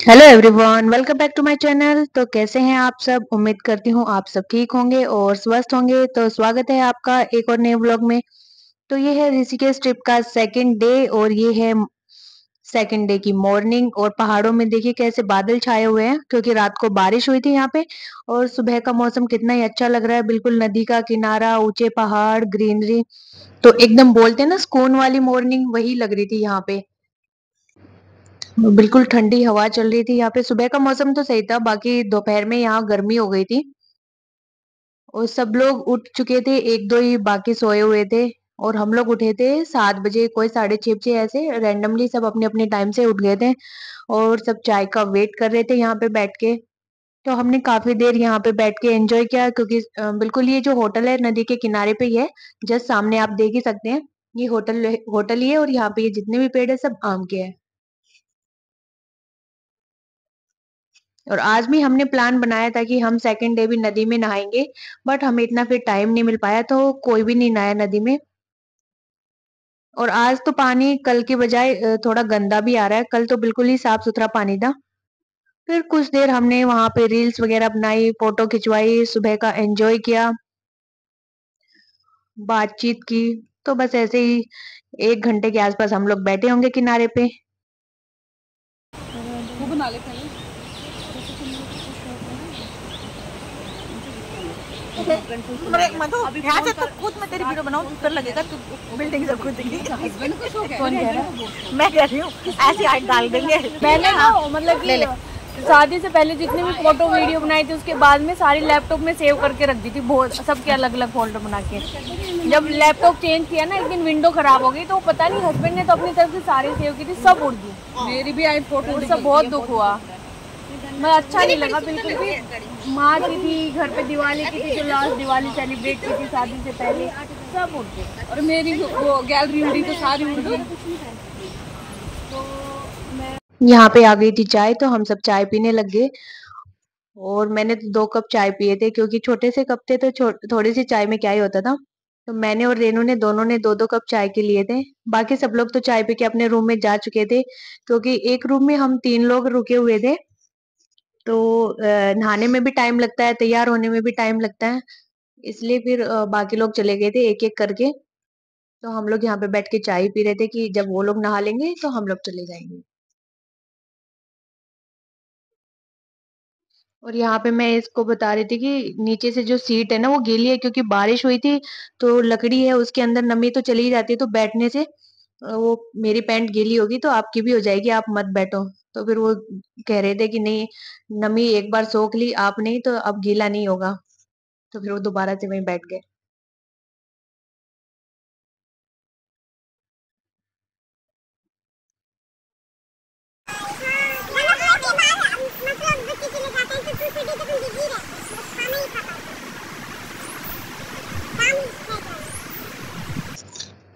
Hello everyone, welcome back to my channel. तो कैसे हैं आप सब? उम्मीद करती हूँ आप सब ठीक होंगे और स्वस्थ होंगे। तो स्वागत है आपका एक और नए व्लॉग में। तो ये है ऋषिकेश ट्रिप का सेकंड डे और ये है सेकंड डे की मॉर्निंग। और पहाड़ों में देखिए कैसे बादल छाए हुए हैं क्योंकि रात को बारिश हुई थी यहाँ पे। और सुबह का मौसम कितना ही अच्छा लग रहा है, बिल्कुल नदी का किनारा, ऊंचे पहाड़, ग्रीनरी। तो एकदम बोलते हैं ना सुकून वाली मॉर्निंग, वही लग रही थी यहाँ पे। बिल्कुल ठंडी हवा चल रही थी यहाँ पे। सुबह का मौसम तो सही था, बाकी दोपहर में यहाँ गर्मी हो गई थी और सब लोग उठ चुके थे, एक दो ही बाकी सोए हुए थे। और हम लोग उठे थे 7 बजे, कोई 6:30 बजे, ऐसे रैंडमली सब अपने अपने टाइम से उठ गए थे। और सब चाय का वेट कर रहे थे यहाँ पे बैठ के। तो हमने काफी देर यहाँ पे बैठ के एंजॉय किया क्योंकि बिल्कुल ये जो होटल है नदी के किनारे पे ही है। जस्ट सामने आप देख ही सकते हैं, ये होटल होटल ही है। और यहाँ पे ये जितने भी पेड़ है सब आम के हैं। और आज भी हमने प्लान बनाया था कि हम सेकंड डे भी नदी में नहाएंगे, बट हमें इतना फिर टाइम नहीं मिल पाया तो कोई भी नहीं नहाया नदी में। और आज तो पानी कल के बजाय थोड़ा गंदा भी आ रहा है। कल तो बिल्कुल ही साफ सुथरा पानी था। फिर कुछ देर हमने वहां पे रील्स वगैरह बनाई, फोटो खिंचवाई, सुबह का एंजॉय किया, बातचीत की। तो बस ऐसे ही 1 घंटे के आसपास हम लोग बैठे होंगे किनारे पे। वो बना ले पहले। मधु यहाँ से तो खुद मैं तेरी वीडियो बनाऊँ तो लगेगा तू बिल्डिंग से खुद दिखी। हस्बैंड को शौक है। कौन कह रहा है? मैं कह रही हूँ ऐसी हाइट डाल देंगे। मैंने ना मतलब कि शादी से पहले जितनी भी फोटो वीडियो बनाई थी उसके बाद में सारी लैपटॉप में सेव करके रख दी थी, बहुत सबके अलग अलग फोल्डर बना के। जब लैपटॉप चेंज किया ना, एक दिन विंडो खराब हो गई तो पता नहीं हस्बैंड ने तो अपनी तरफ से सारी सेव की थी, सब उड़ गई। मेरी भी आई फोटो। और सब बहुत दुख हुआ। मैं अच्छा नहीं लगा बिल्कुल भी। माँ की थी, घर पे दिवाली की थी, जो लास्ट दिवाली सेलिब्रेट की थी शादी से पहले, सब उड़ गई। और मेरी वो गैलरी उड़ी तो सारी उड़ गई। यहाँ पे आ गई थी चाय, तो हम सब चाय पीने लग गए। और मैंने तो 2 कप चाय पिए थे क्योंकि छोटे से कप थे तो थोड़ी सी चाय में क्या ही होता था। तो मैंने और रेनू ने दोनों ने 2-2 कप चाय के लिए थे। बाकी सब लोग तो चाय पी के अपने रूम में जा चुके थे क्योंकि एक रूम में हम 3 लोग रुके हुए थे। तो नहाने में भी टाइम लगता है, तैयार होने में भी टाइम लगता है, इसलिए फिर बाकी लोग चले गए थे एक एक करके। तो हम लोग यहाँ पे बैठ के चाय पी रहे थे कि जब वो लोग नहा लेंगे तो हम लोग चले जाएंगे। और यहाँ पे मैं इसको बता रही थी कि नीचे से जो सीट है ना वो गीली है क्योंकि बारिश हुई थी। तो लकड़ी है, उसके अंदर नमी तो चली ही जाती है, तो बैठने से वो मेरी पैंट गीली होगी तो आपकी भी हो जाएगी, आप मत बैठो। तो फिर वो कह रहे थे कि नहीं, नमी एक बार सोख ली आप, नहीं तो अब गीला नहीं होगा। तो फिर वो दोबारा से वहीं बैठ गए।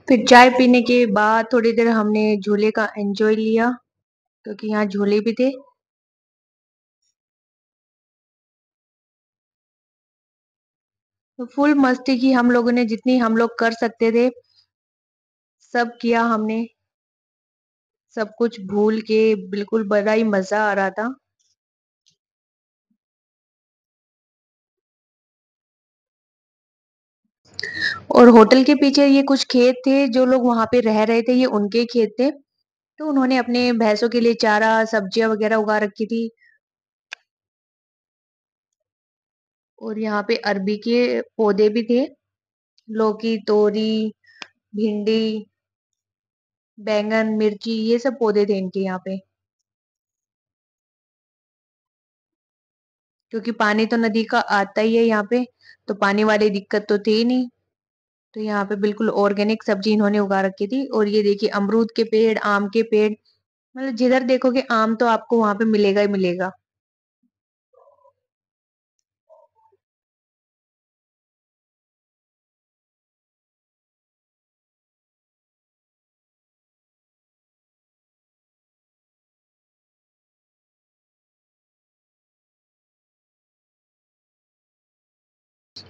फिर चाय पीने के बाद थोड़ी देर हमने झूले का एंजॉय लिया क्योंकि यहाँ झूले भी थे। तो फुल मस्ती की हम लोगों ने, जितनी हम लोग कर सकते थे सब किया हमने। सब कुछ भूल के बिल्कुल बड़ा ही मजा आ रहा था। और होटल के पीछे ये कुछ खेत थे, जो लोग वहां पे रह रहे थे ये उनके खेत थे। तो उन्होंने अपने भैंसों के लिए चारा, सब्जियां वगैरह उगा रखी थी। और यहाँ पे अरबी के पौधे भी थे, लौकी, तोरी, भिंडी, बैंगन, मिर्ची, ये सब पौधे थे इनके यहाँ पे। क्योंकि पानी तो नदी का आता ही है यहाँ पे, तो पानी वाली दिक्कत तो थी ही नहीं। तो यहाँ पे बिल्कुल ऑर्गेनिक सब्जी इन्होंने उगा रखी थी। और ये देखिए अमरूद के पेड़, आम के पेड़, मतलब जिधर देखोगे आम तो आपको वहां पे मिलेगा ही मिलेगा।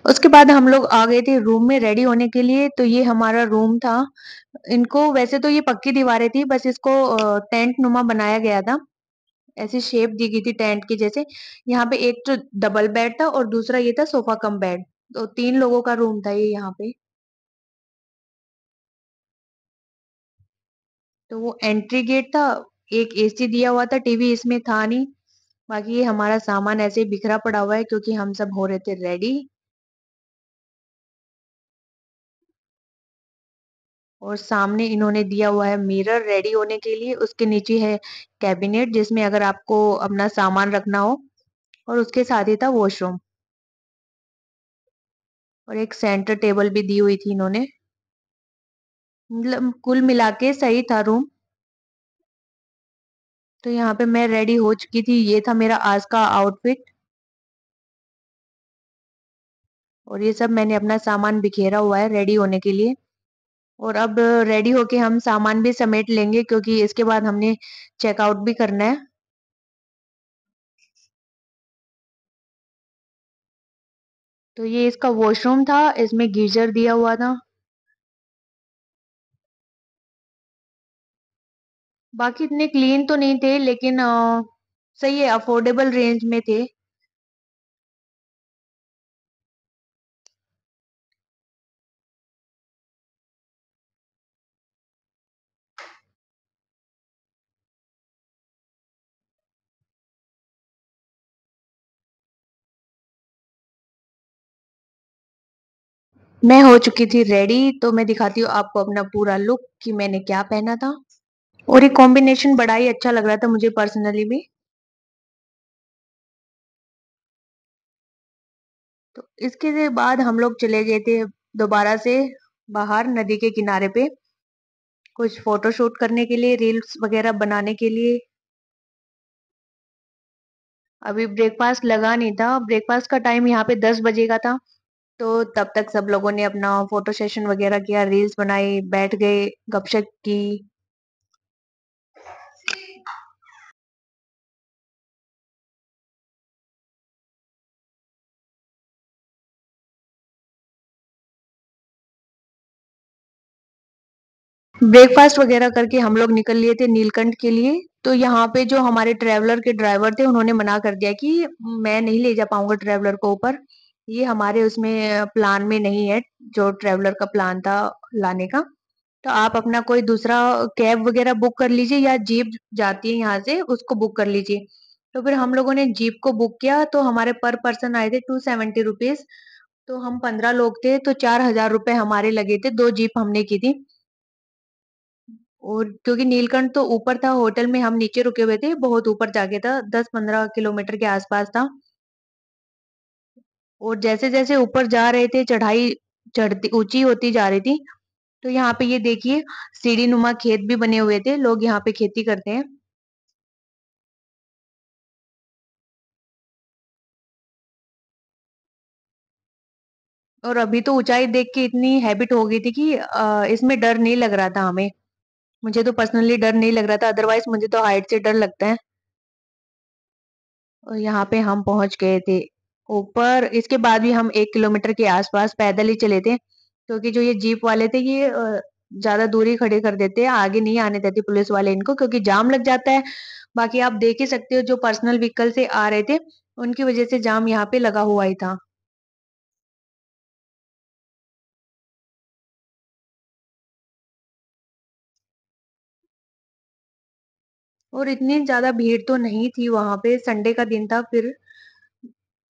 उसके बाद हम लोग आ गए थे रूम में रेडी होने के लिए। तो ये हमारा रूम था। इनको वैसे तो ये पक्की दीवारें थी, बस इसको टेंट नुमा बनाया गया था। ऐसी शेप दी गई थी टेंट की जैसे। यहाँ पे एक तो डबल बेड था और दूसरा ये था सोफा कम बेड। तो 3 लोगों का रूम था ये यहाँ पे। तो वो एंट्री गेट था। एक एसी दिया हुआ था, टीवी इसमें था नहीं। बाकी ये हमारा सामान ऐसे ही बिखरा पड़ा हुआ है क्योंकि हम सब हो रहे थे रेडी। और सामने इन्होंने दिया हुआ है मिरर रेडी होने के लिए। उसके नीचे है कैबिनेट जिसमें अगर आपको अपना सामान रखना हो। और उसके साथ ही था वॉशरूम। और एक सेंटर टेबल भी दी हुई थी इन्होंने। मतलब कुल मिला के सही था रूम। तो यहाँ पे मैं रेडी हो चुकी थी। ये था मेरा आज का आउटफिट। और ये सब मैंने अपना सामान बिखेरा हुआ है रेडी होने के लिए। और अब रेडी होके हम सामान भी समेट लेंगे क्योंकि इसके बाद हमने चेकआउट भी करना है। तो ये इसका वॉशरूम था, इसमें गीजर दिया हुआ था। बाकी इतने क्लीन तो नहीं थे लेकिन सही है, अफोर्डेबल रेंज में थे। मैं हो चुकी थी रेडी। तो मैं दिखाती हूँ आपको अपना पूरा लुक कि मैंने क्या पहना था। और ये कॉम्बिनेशन बड़ा ही अच्छा लग रहा था मुझे पर्सनली भी। तो इसके बाद हम लोग चले गए थे दोबारा से बाहर नदी के किनारे पे कुछ फोटो शूट करने के लिए, रील्स वगैरह बनाने के लिए। अभी ब्रेकफास्ट लगा नहीं था। ब्रेकफास्ट का टाइम यहाँ पे 10 बजे का था। तो तब तक सब लोगों ने अपना फोटो सेशन वगैरह किया, रील्स बनाई, बैठ गए, गपशप की। ब्रेकफास्ट वगैरह करके हम लोग निकल लिए थे नीलकंठ के लिए। तो यहाँ पे जो हमारे ट्रेवलर के ड्राइवर थे उन्होंने मना कर दिया कि मैं नहीं ले जा पाऊंगा ट्रेवलर को ऊपर। ये हमारे उसमें प्लान में नहीं है, जो ट्रेवलर का प्लान था लाने का। तो आप अपना कोई दूसरा कैब वगैरह बुक कर लीजिए या जीप जाती है यहाँ से उसको बुक कर लीजिए। तो फिर हम लोगों ने जीप को बुक किया। तो हमारे पर पर्सन आए थे 270 रुपीज। तो हम 15 लोग थे तो 4,000 रुपए हमारे लगे थे। 2 जीप हमने की थी। और क्योंकि नीलकंठ तो ऊपर था, होटल में हम नीचे रुके हुए थे, बहुत ऊपर जाके था, 10-15 किलोमीटर के आसपास था। और जैसे जैसे ऊपर जा रहे थे चढ़ाई चढ़ती ऊंची होती जा रही थी। तो यहाँ पे ये देखिए सीढ़ी नुमा खेत भी बने हुए थे, लोग यहाँ पे खेती करते हैं। और अभी तो ऊंचाई देख के इतनी हैबिट हो गई थी कि इसमें डर नहीं लग रहा था हमें। मुझे तो पर्सनली डर नहीं लग रहा था, अदरवाइज मुझे तो हाइट से डर लगता है। और यहाँ पे हम पहुंच गए थे ऊपर। इसके बाद भी हम 1 किलोमीटर के आसपास पैदल ही चले थे क्योंकि जो ये जीप वाले थे ये ज्यादा दूरी खड़े कर देते हैं, आगे नहीं आने देते पुलिस वाले इनको क्योंकि जाम लग जाता है। बाकी आप देख ही सकते हो जो पर्सनल व्हीकल से आ रहे थे उनकी वजह से जाम यहाँ पे लगा हुआ ही था। और इतनी ज्यादा भीड़ तो नहीं थी वहां पे, संडे का दिन था, फिर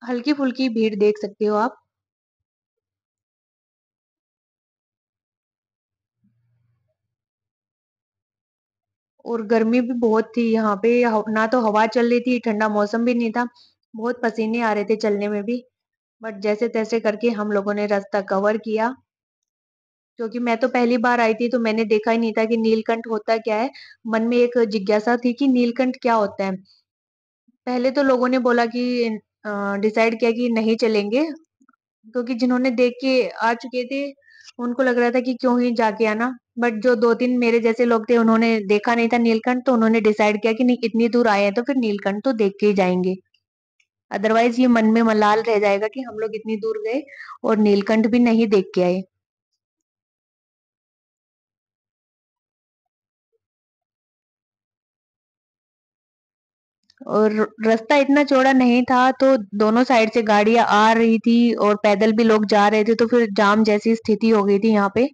हल्की फुल्की भीड़ देख सकते हो आप। और गर्मी भी बहुत थी यहाँ पे, ना तो हवा चल रही थी, ठंडा मौसम भी नहीं था। बहुत पसीने आ रहे थे चलने में भी। बट जैसे तैसे करके हम लोगों ने रास्ता कवर किया। क्योंकि मैं तो पहली बार आई थी तो मैंने देखा ही नहीं था कि नीलकंठ होता क्या है। मन में एक जिज्ञासा थी कि नीलकंठ क्या होता है। पहले तो लोगों ने बोला कि डिसाइड किया कि नहीं चलेंगे क्योंकि जिन्होंने देख के आ चुके थे उनको लग रहा था कि क्यों ही जाके आना। बट जो 2-3 मेरे जैसे लोग थे उन्होंने देखा नहीं था नीलकंठ, तो उन्होंने डिसाइड किया कि नहीं इतनी दूर आए हैं तो फिर नीलकंठ तो देख के ही जाएंगे। अदरवाइज ये मन में मलाल रह जाएगा कि हम लोग इतनी दूर गए और नीलकंठ भी नहीं देख के आए। और रास्ता इतना चौड़ा नहीं था, तो दोनों साइड से गाड़ियां आ रही थी और पैदल भी लोग जा रहे थे, तो फिर जाम जैसी स्थिति हो गई थी यहाँ पे।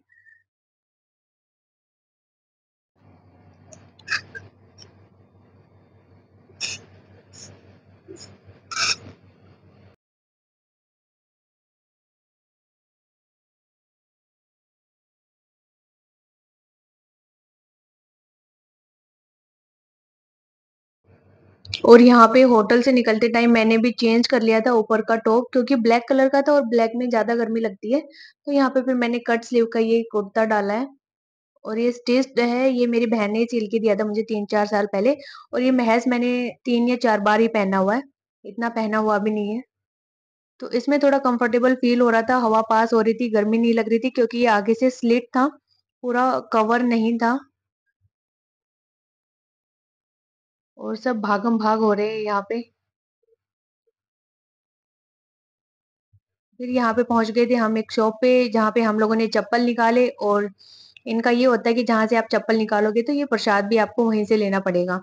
और यहाँ पे होटल से निकलते टाइम मैंने भी चेंज कर लिया था ऊपर का टॉप, क्योंकि ब्लैक कलर का था और ब्लैक में ज्यादा गर्मी लगती है। तो यहाँ पे फिर मैंने कट स्लीव का ये कुर्ता डाला है। और ये स्टिच्ड है, ये मेरी बहन ने सिल के दिया था मुझे 3-4 साल पहले। और ये महज मैंने 3 या 4 बार ही पहना हुआ है, इतना पहना हुआ भी नहीं है। तो इसमें थोड़ा कंफर्टेबल फील हो रहा था, हवा पास हो रही थी, गर्मी नहीं लग रही थी, क्योंकि ये आगे से स्लिट था, पूरा कवर नहीं था। और सब भागम भाग हो रहे हैं यहाँ पे। फिर यहाँ पे पहुंच गए थे हम एक शॉप पे, जहाँ पे हम लोगों ने चप्पल निकाले। और इनका ये होता है कि जहाँ से आप चप्पल निकालोगे तो ये प्रसाद भी आपको वहीं से लेना पड़ेगा।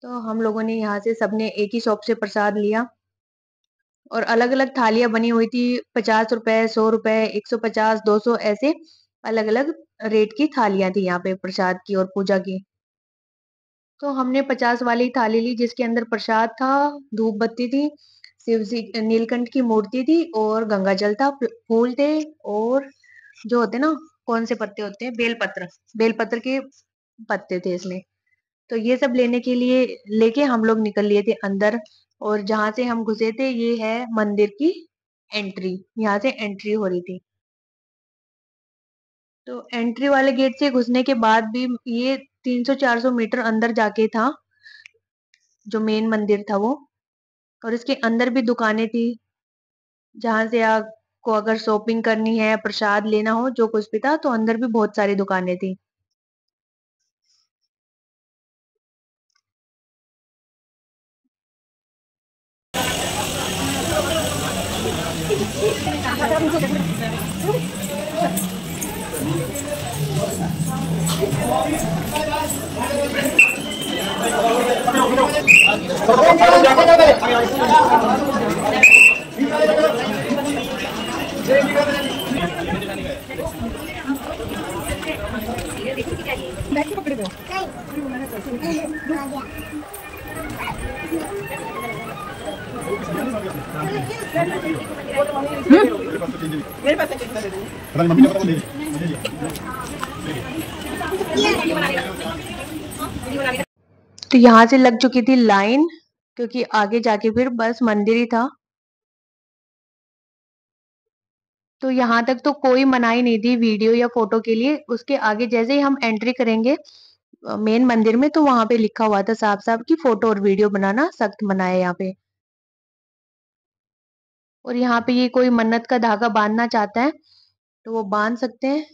तो हम लोगों ने यहाँ से सबने एक ही शॉप से प्रसाद लिया। और अलग अलग थालियां बनी हुई थी, 50 रुपए, 100 रुपए, 150, 200, ऐसे अलग अलग रेट की थालियां थी यहाँ पे प्रसाद की और पूजा की। तो हमने 50 वाली थाली ली, जिसके अंदर प्रसाद था, धूप बत्ती थी, शिव जी नीलकंठ की मूर्ति थी और गंगा जल था, फूल थे। और जो होते ना, कौन से पत्ते होते हैं, बेलपत्र, बेलपत्र के पत्ते थे इसमें। तो ये सब लेने के लिए लेके हम लोग निकल लिए थे अंदर। और जहां से हम घुसे थे, ये है मंदिर की एंट्री, यहाँ से एंट्री हो रही थी। तो एंट्री वाले गेट से घुसने के बाद भी ये 300-400 मीटर अंदर जाके था, जो मेन मंदिर था वो। और इसके अंदर भी दुकानें थी, जहां से आपको अगर शॉपिंग करनी है, प्रसाद लेना हो, जो कुछ भी था, तो अंदर भी बहुत सारी दुकानें थी। तो यहाँ से लग चुकी थी लाइन, क्योंकि आगे जाके फिर बस मंदिर ही था। तो यहाँ तक तो कोई मनाही नहीं थी वीडियो या फोटो के लिए। उसके आगे जैसे ही हम एंट्री करेंगे मेन मंदिर में, तो वहां पे लिखा हुआ था साफ साफ कि फोटो और वीडियो बनाना सख्त मना है यहाँ पे। और यहाँ पे ये कोई मन्नत का धागा बांधना चाहता है तो वो बांध सकते हैं।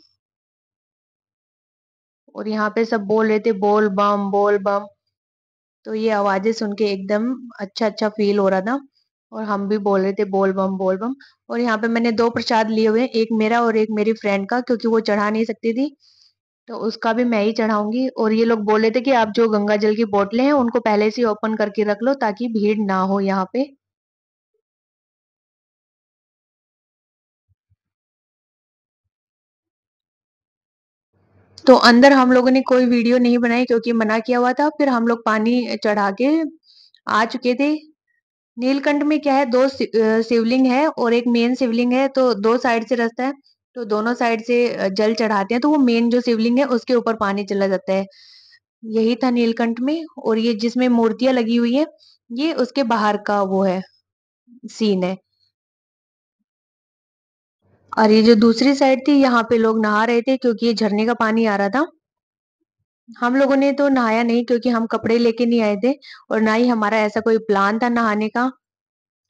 और यहाँ पे सब बोल रहे थे बोल बम, बोल बम। तो ये आवाजें सुन के एकदम अच्छा अच्छा फील हो रहा था। और हम भी बोल रहे थे बोल बम, बोल बम। और यहाँ पे मैंने 2 प्रसाद लिए हुए हैं, एक मेरा और एक मेरी फ्रेंड का, क्योंकि वो चढ़ा नहीं सकती थी, तो उसका भी मैं ही चढ़ाऊंगी। और ये लोग बोले थे कि आप जो गंगा जल की बोतलें हैं उनको पहले से ओपन करके रख लो, ताकि भीड़ ना हो यहाँ पे। तो अंदर हम लोगों ने कोई वीडियो नहीं बनाई, क्योंकि मना किया हुआ था। फिर हम लोग पानी चढ़ा के आ चुके थे। नीलकंठ में क्या है, 2 शिवलिंग है और एक मेन शिवलिंग है, तो 2 साइड से रास्ता है। तो दोनों साइड से जल चढ़ाते हैं, तो वो मेन जो शिवलिंग है उसके ऊपर पानी चला जाता है। यही था नीलकंठ में। और ये जिसमें मूर्तियां लगी हुई है, ये उसके बाहर का वो है, सीन है। और ये जो दूसरी साइड थी, यहाँ पे लोग नहा रहे थे, क्योंकि ये झरने का पानी आ रहा था। हम लोगों ने तो नहाया नहीं, क्योंकि हम कपड़े लेके नहीं आए थे और ना ही हमारा ऐसा कोई प्लान था नहाने का।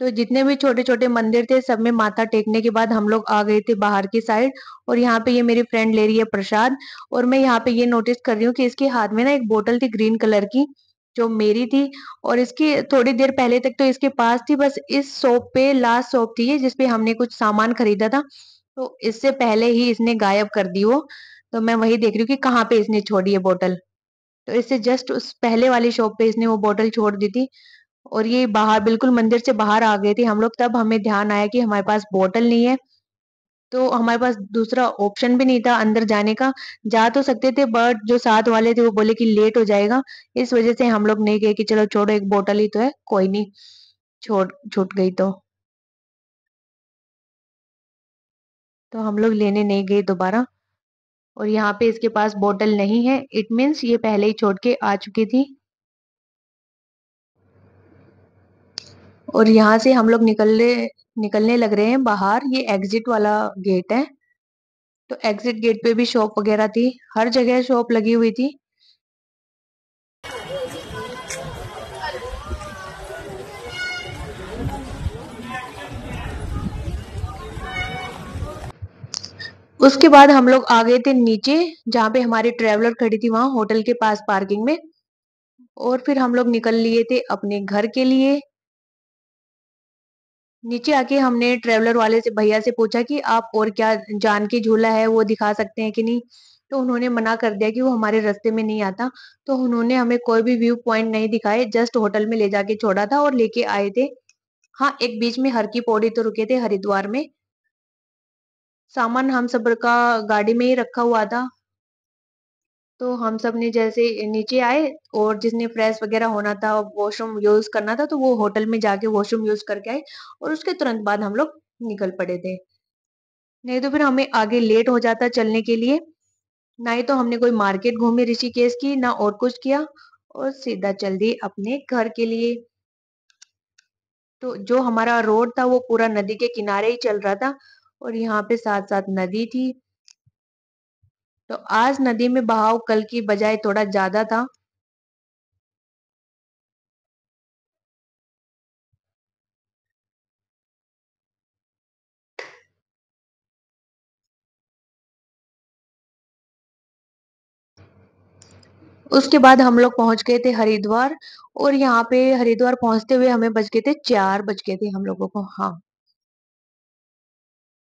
तो जितने भी छोटे छोटे मंदिर थे, सब में माथा टेकने के बाद हम लोग आ गए थे बाहर की साइड। और यहाँ पे ये मेरी फ्रेंड ले रही है प्रसाद। और मैं यहाँ पे ये नोटिस कर रही हूँ कि इसके हाथ में ना एक बोतल थी ग्रीन कलर की, जो मेरी थी। और इसकी थोड़ी देर पहले तक तो इसके पास थी, बस इस शॉप पे, लास्ट शॉप थी ये जिसपे हमने कुछ सामान खरीदा था। तो इससे पहले ही इसने गायब कर दी वो। तो मैं वही देख रही हूँ कि कहाँ पे इसने छोड़ी है बोतल। तो इससे जस्ट उस पहले वाली शॉप पे इसने वो बोतल छोड़ दी थी। और ये बाहर बिल्कुल मंदिर से बाहर आ गए थे हम लोग, तब हमें ध्यान आया कि हमारे पास बोतल नहीं है। तो हमारे पास दूसरा ऑप्शन भी नहीं था अंदर जाने का। जा तो सकते थे बट जो साथ वाले थे वो बोले कि लेट हो जाएगा, इस वजह से हम लोग नहीं गए कि चलो छोड़ो, एक बोतल ही तो है, कोई नहीं, छूट गई तो हम लोग लेने नहीं गए दोबारा। और यहाँ पे इसके पास बोतल नहीं है, इट मीन्स ये पहले ही छोड़ के आ चुकी थी। और यहाँ से हम लोग निकलने लग रहे हैं बाहर। ये एग्जिट वाला गेट है। तो एग्जिट गेट पे भी शॉप वगैरह थी, हर जगह शॉप लगी हुई थी। उसके बाद हम लोग आ गए थे नीचे, जहाँ पे हमारी ट्रेवलर खड़ी थी, वहां होटल के पास पार्किंग में। और फिर हम लोग निकल लिए थे अपने घर के लिए। नीचे आके हमने ट्रेवलर वाले से, भैया से पूछा कि आप और क्या जानकी झूला है वो दिखा सकते हैं कि नहीं। तो उन्होंने मना कर दिया कि वो हमारे रास्ते में नहीं आता। तो उन्होंने हमें कोई भी व्यू पॉइंट नहीं दिखाए, जस्ट होटल में ले जाके छोड़ा था और लेके आए थे। हाँ, एक बीच में हर की पौड़ी तो रुके थे हरिद्वार में। सामान हम सब का गाड़ी में ही रखा हुआ था। तो हम सब ने जैसे नीचे आए, और जिसने फ्रेश वगैरह होना था, वॉशरूम यूज करना था, तो वो होटल में जाके वॉशरूम यूज करके आए। और उसके तुरंत बाद हम लोग निकल पड़े थे, नहीं तो फिर हमें आगे लेट हो जाता चलने के लिए। ना ही तो हमने कोई मार्केट घूमी ऋषिकेश की, ना और कुछ किया, और सीधा चल दिए अपने घर के लिए। तो जो हमारा रोड था वो पूरा नदी के किनारे ही चल रहा था, और यहाँ पे साथ साथ नदी थी। तो आज नदी में बहाव कल की बजाय थोड़ा ज्यादा था। उसके बाद हम लोग पहुंच गए थे हरिद्वार। और यहाँ पे हरिद्वार पहुंचते हुए हमें बज गए थे 4 बज गए थे हम लोगों को। हाँ,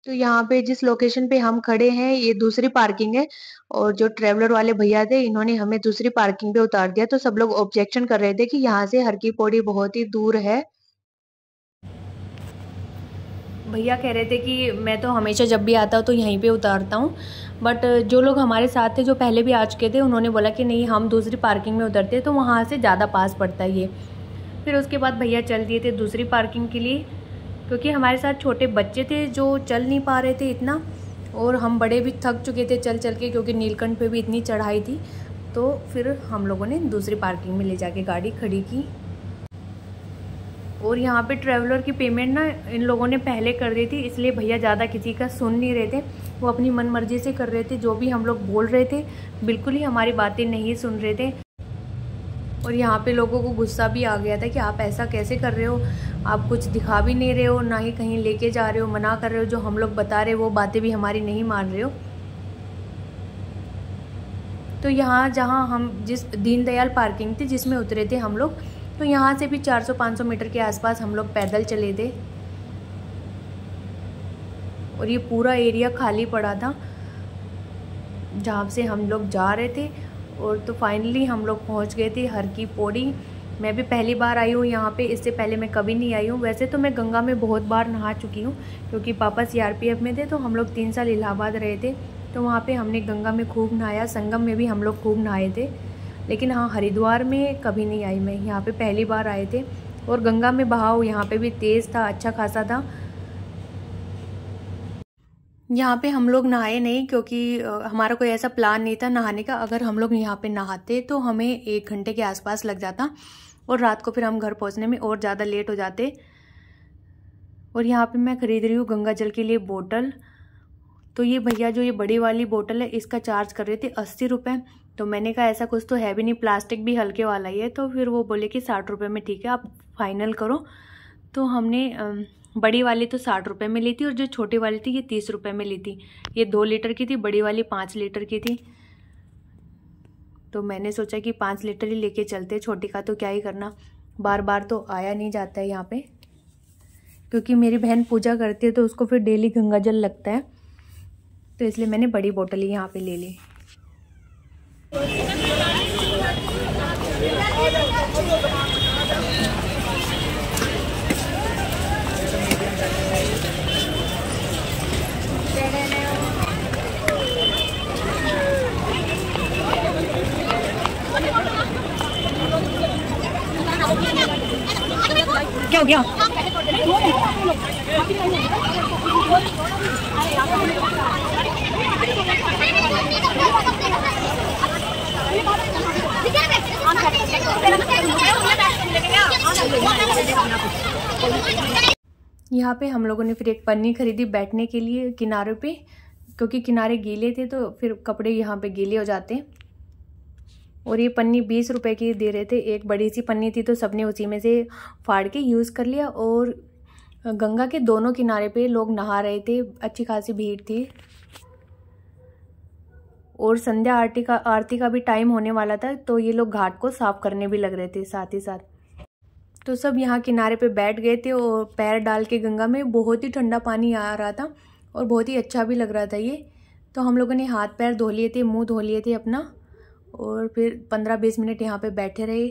तो यहाँ पे जिस लोकेशन पे हम खड़े हैं ये दूसरी पार्किंग है, और जो ट्रेवलर वाले भैया थे इन्होंने हमें दूसरी पार्किंग पे उतार दिया। तो सब लोग ऑब्जेक्शन कर रहे थे कि यहाँ से हर की पौड़ी बहुत ही दूर है। भैया कह रहे थे कि मैं तो हमेशा जब भी आता हूँ तो यहीं पे उतारता हूँ, बट जो लोग हमारे साथ थे जो पहले भी आ चुके थे उन्होंने बोला कि नहीं, हम दूसरी पार्किंग में उतरते हैं, तो वहाँ से ज़्यादा पास पड़ता है ये। फिर उसके बाद भैया चल दिए थे दूसरी पार्किंग के लिए, क्योंकि हमारे साथ छोटे बच्चे थे जो चल नहीं पा रहे थे इतना, और हम बड़े भी थक चुके थे चल चल के, क्योंकि नीलकंठ पे भी इतनी चढ़ाई थी। तो फिर हम लोगों ने दूसरी पार्किंग में ले जाके गाड़ी खड़ी की। और यहाँ पे ट्रैवलर की पेमेंट ना इन लोगों ने पहले कर दी थी, इसलिए भैया ज़्यादा किसी का सुन नहीं रहे थे, वो अपनी मन मर्जी से कर रहे थे। जो भी हम लोग बोल रहे थे बिल्कुल ही हमारी बातें नहीं सुन रहे थे। और यहाँ पे लोगों को गुस्सा भी आ गया था कि आप ऐसा कैसे कर रहे हो, आप कुछ दिखा भी नहीं रहे हो, ना ही कहीं लेके जा रहे हो, मना कर रहे हो, जो हम लोग बता रहे वो बातें भी हमारी नहीं मान रहे हो। तो यहाँ जहाँ हम जिस दीनदयाल पार्किंग थी जिसमें उतरे थे हम लोग, तो यहाँ से भी 400-500 मीटर के आसपास हम लोग पैदल चले थे, और ये पूरा एरिया खाली पड़ा था जहाँ से हम लोग जा रहे थे। और तो फाइनली हम लोग पहुँच गए थे हर की पौड़ी। मैं भी पहली बार आई हूँ यहाँ पे, इससे पहले मैं कभी नहीं आई हूँ। वैसे तो मैं गंगा में बहुत बार नहा चुकी हूँ, क्योंकि पापा CRPF में थे, तो हम लोग 3 साल इलाहाबाद रहे थे, तो वहाँ पे हमने गंगा में खूब नहाया, संगम में भी हम लोग खूब नहाए थे। लेकिन हाँ, हरिद्वार में कभी नहीं आई मैं, यहाँ पे पहली बार आए थे। और गंगा में बहाव यहाँ पे भी तेज़ था, अच्छा खासा था। यहाँ पे हम लोग नहाए नहीं, क्योंकि हमारा कोई ऐसा प्लान नहीं था नहाने का। अगर हम लोग यहाँ पे नहाते तो हमें 1 घंटे के आसपास लग जाता, और रात को फिर हम घर पहुँचने में और ज़्यादा लेट हो जाते। और यहाँ पे मैं ख़रीद रही हूँ गंगा जल के लिए बोतल। तो ये भैया जो ये बड़ी वाली बोतल है इसका चार्ज कर रहे थे 80 रुपये। तो मैंने कहा ऐसा कुछ तो है भी नहीं, प्लास्टिक भी हल्के वाला ही है। तो फिर वो बोले कि 60 रुपये में ठीक है, आप फाइनल करो। तो हमने बड़ी वाली तो 60 रुपये में ली थी, और जो छोटी वाली थी ये 30 रुपये में ली थी। ये 2 लीटर की थी, बड़ी वाली 5 लीटर की थी। तो मैंने सोचा कि 5 लीटर ही लेके चलते, छोटी का तो क्या ही करना, बार बार तो आया नहीं जाता है यहाँ पे। क्योंकि मेरी बहन पूजा करती है तो उसको फिर डेली गंगा जल लगता है, तो इसलिए मैंने बड़ी बोतल ही यहाँ पे ले ली। हो गया। यहाँ पे हम लोगों ने फिर एक पन्नी खरीदी बैठने के लिए किनारे पे, क्योंकि किनारे गीले थे तो फिर कपड़े यहाँ पे गीले हो जाते हैं। और ये पन्नी 20 रुपए की दे रहे थे। एक बड़ी सी पन्नी थी तो सबने उसी में से फाड़ के यूज़ कर लिया। और गंगा के दोनों किनारे पे लोग नहा रहे थे, अच्छी खासी भीड़ थी। और संध्या आरती का भी टाइम होने वाला था, तो ये लोग घाट को साफ करने भी लग रहे थे साथ ही साथ। तो सब यहाँ किनारे पे बैठ गए थे और पैर डाल के गंगा में, बहुत ही ठंडा पानी आ रहा था और बहुत ही अच्छा भी लग रहा था ये। तो हम लोगों ने हाथ पैर धो लिए थे, मुंह धो लिए थे अपना, और फिर 15-20 मिनट यहाँ पे बैठे रहे।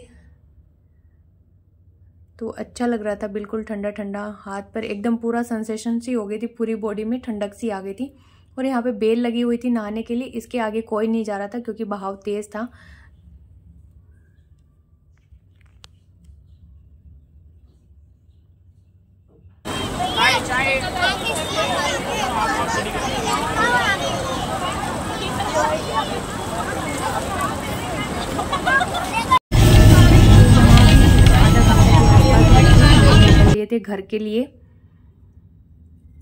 तो अच्छा लग रहा था, बिल्कुल ठंडा ठंडा। हाथ पर एकदम पूरा सेंसेशन सी हो गई थी, पूरी बॉडी में ठंडक सी आ गई थी। और यहाँ पे बेल लगी हुई थी नहाने के लिए, इसके आगे कोई नहीं जा रहा था क्योंकि बहाव तेज था। थे घर के लिए,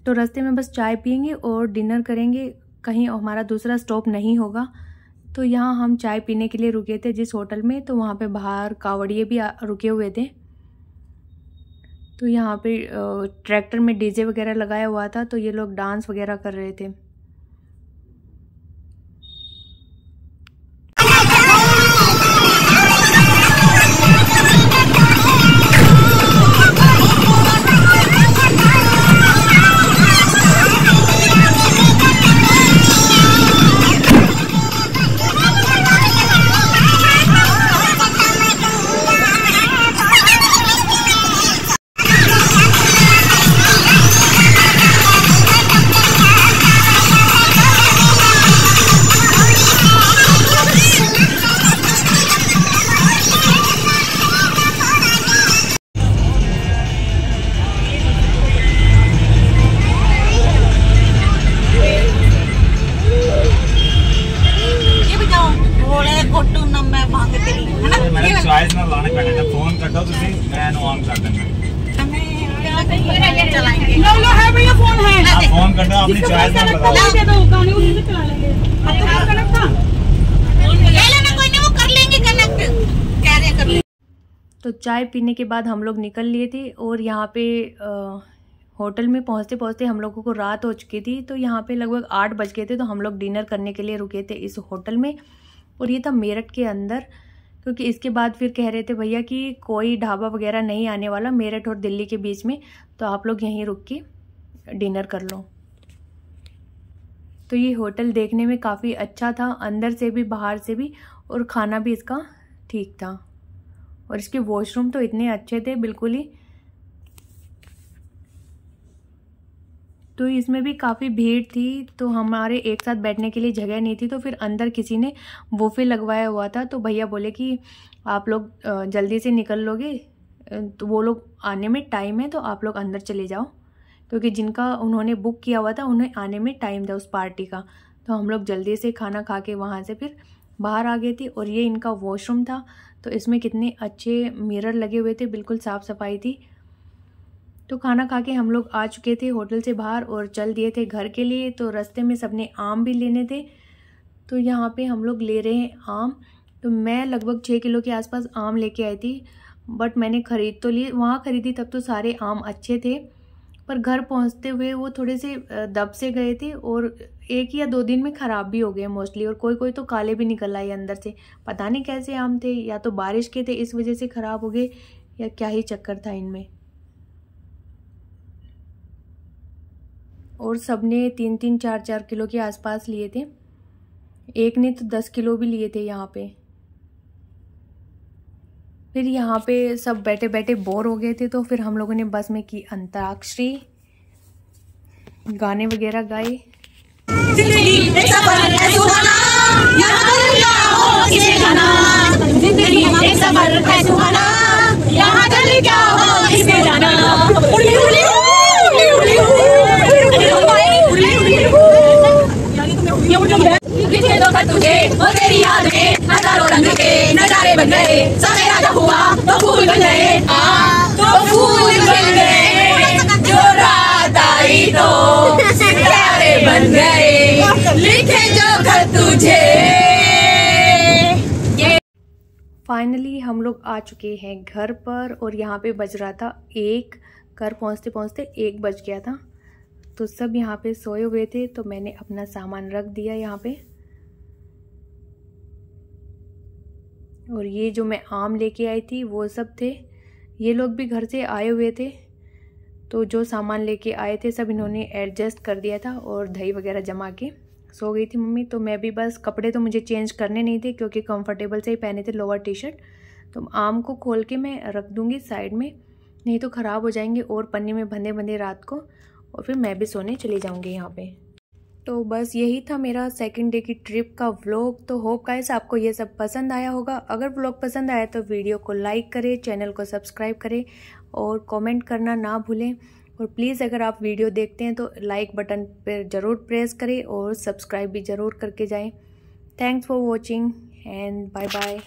तो रास्ते में बस चाय पियेंगे और डिनर करेंगे, कहीं हमारा दूसरा स्टॉप नहीं होगा। तो यहाँ हम चाय पीने के लिए रुके थे जिस होटल में, तो वहाँ पे बाहर कावड़िए भी रुके हुए थे। तो यहाँ पे ट्रैक्टर में डीजे वगैरह लगाया हुआ था, तो ये लोग डांस वगैरह कर रहे थे। फोन कर दो मैं ऑन कर देंगे। फोन है, फोन कर दो, अपनी चॉइस में बताओ। तो चाय पीने के बाद हम लोग निकल लिए थे और यहाँ पे होटल में पहुँचते पहुँचते हम लोगों को रात हो चुकी थी। तो यहाँ पे लगभग 8 बज गए थे, तो हम लोग डिनर करने के लिए रुके थे इस होटल में। और ये था मेरठ के अंदर, क्योंकि इसके बाद फिर कह रहे थे भैया कि कोई ढाबा वगैरह नहीं आने वाला मेरठ और दिल्ली के बीच में, तो आप लोग यहीं रुक के डिनर कर लो। तो ये होटल देखने में काफ़ी अच्छा था, अंदर से भी बाहर से भी, और खाना भी इसका ठीक था। और इसके वॉशरूम तो इतने अच्छे थे बिल्कुल ही। तो इसमें भी काफ़ी भीड़ थी, तो हमारे एक साथ बैठने के लिए जगह नहीं थी। तो फिर अंदर किसी ने बुफे लगवाया हुआ था, तो भैया बोले कि आप लोग जल्दी से निकल लोगे, तो वो लोग आने में टाइम है, तो आप लोग अंदर चले जाओ, क्योंकि जिनका उन्होंने बुक किया हुआ था उन्हें आने में टाइम था उस पार्टी का। तो हम लोग जल्दी से खाना खा के वहाँ से फिर बाहर आ गए थे। और ये इनका वॉशरूम था, तो इसमें कितने अच्छे मिरर लगे हुए थे, बिल्कुल साफ़ सफाई थी। तो खाना खा के हम लोग आ चुके थे होटल से बाहर और चल दिए थे घर के लिए। तो रास्ते में सबने आम भी लेने थे, तो यहाँ पे हम लोग ले रहे हैं आम। तो मैं लगभग 6 किलो के आसपास आम लेके आई थी, बट मैंने ख़रीद तो लिए, वहाँ ख़रीदी तब तो सारे आम अच्छे थे, पर घर पहुँचते हुए वो थोड़े से दब से गए थे और 1 या 2 दिन में ख़राब भी हो गए मोस्टली। और कोई कोई तो काले भी निकल आए अंदर से, पता नहीं कैसे आम थे, या तो बारिश के थे इस वजह से ख़राब हो गए, या क्या ही चक्कर था इनमें। और सबने 3-3, 4-4 किलो के आसपास लिए थे, एक ने तो 10 किलो भी लिए थे यहाँ पे। फिर यहाँ पे सब बैठे बैठे बोर हो गए थे, तो फिर हम लोगों ने बस में की अंताक्षरी, गाने वगैरह गाए। जिंदगी एक सफर है सुहाना, यहाँ चल क्या हो इसमें जाना। लिखे दो खत तुझे वो तेरी याद में हजारों रंग के नजारे बन गए सवेरा जब हुआ तो फूल बन गए तो फूल बन गए जो रात आई तो सितारे बन गए लिखे जो खत तुझे। फाइनली हम लोग आ चुके हैं घर पर और यहाँ पे बज रहा था 1। घर पहुँचते पहुँचते 1 बज गया था। तो सब यहाँ पे सोए हुए थे तो मैंने अपना सामान रख दिया यहाँ पे। और ये जो मैं आम लेके आई थी वो सब थे। ये लोग भी घर से आए हुए थे तो जो सामान लेके आए थे सब इन्होंने एडजस्ट कर दिया था और दही वगैरह जमा के सो गई थी मम्मी। तो मैं भी बस कपड़े तो मुझे चेंज करने नहीं थे क्योंकि कंफर्टेबल से ही पहने थे लोअर टी शर्ट। तो आम को खोल के मैं रख दूँगी साइड में, नहीं तो ख़राब हो जाएंगे और पन्नी में बंधे बंधे रात को, और फिर मैं भी सोने चली जाऊँगी यहाँ पे। तो बस यही था मेरा सेकंड डे की ट्रिप का व्लॉग। तो होप गाइस आपको ये सब पसंद आया होगा। अगर व्लॉग पसंद आया तो वीडियो को लाइक करें, चैनल को सब्सक्राइब करें और कमेंट करना ना भूलें। और प्लीज़ अगर आप वीडियो देखते हैं तो लाइक बटन पर ज़रूर प्रेस करें और सब्सक्राइब भी ज़रूर करके जाएं। Thanks for watching and bye bye.